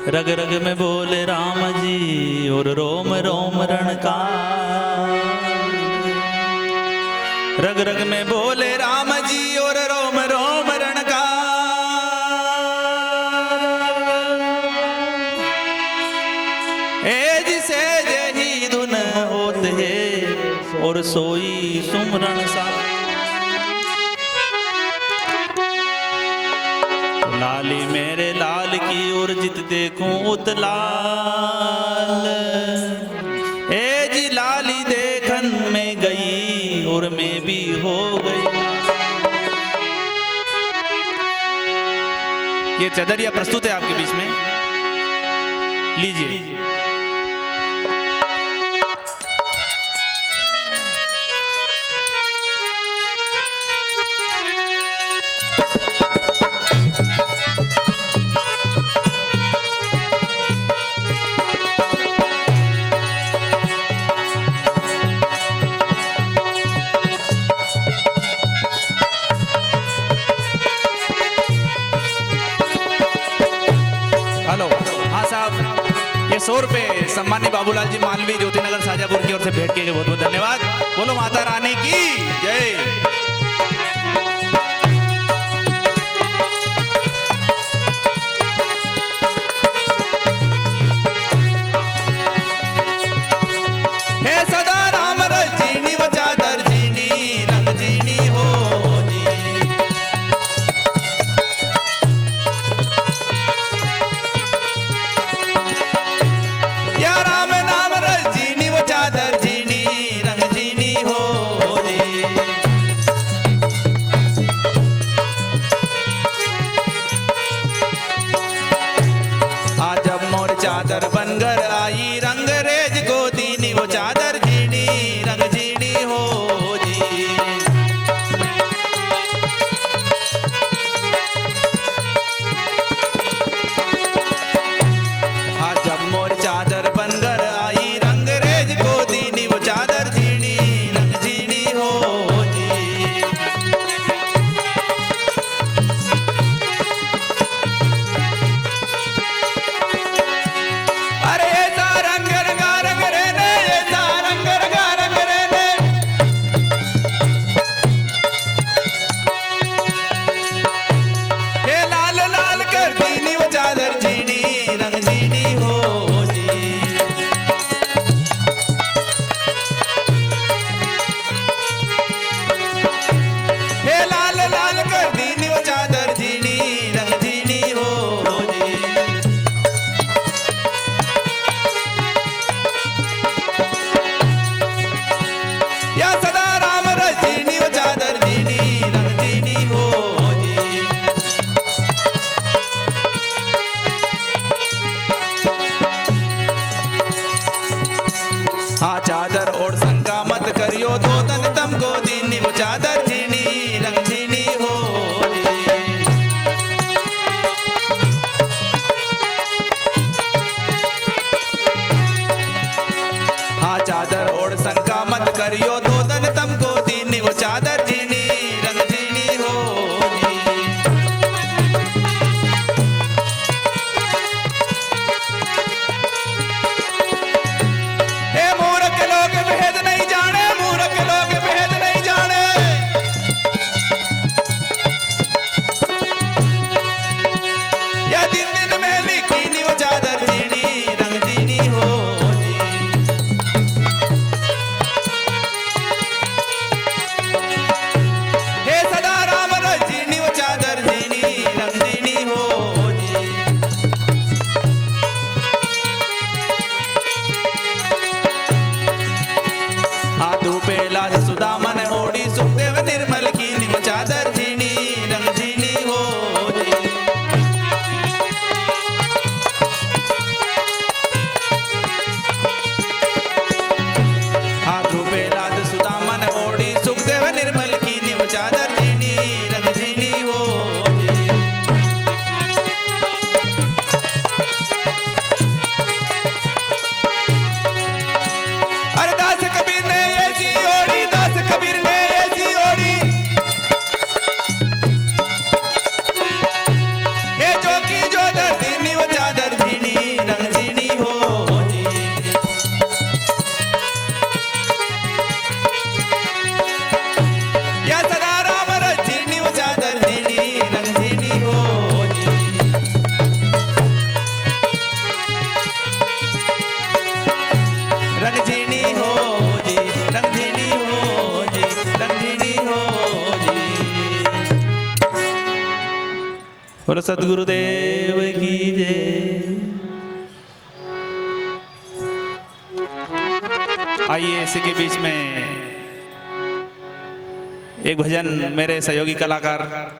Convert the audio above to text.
रग रग में बोले राम जी और रोम रोम रणकार। रग रग में बोले राम जी और रोम रोम रणकार। ए जिसे जही धुन होत है और सोई सुमरण सा। लाली मेरे लाल की ओर जित देखूं उतलाल। ए जी लाली देखन में गई और मैं भी हो गई। ये चदरिया प्रस्तुत है आपके बीच में, लीजिए। हेलो, हाँ साहब, ये 100 रुपए सम्मानी बाबूलाल जी मालवी ज्योतिनगर शाजापुर की ओर से भेंट किए गए, बहुत बहुत धन्यवाद। बोलो माता रानी की जय। हे सदा राम रजीनी व चादर जीनी रंग जीनी हो जी। या राम नाम रजीनी व चादर जीनी रंग जीनी हो जी। बोलो सदगुरुदेव की जय। आइए इसी के बीच में एक भजन मेरे सहयोगी कलाकार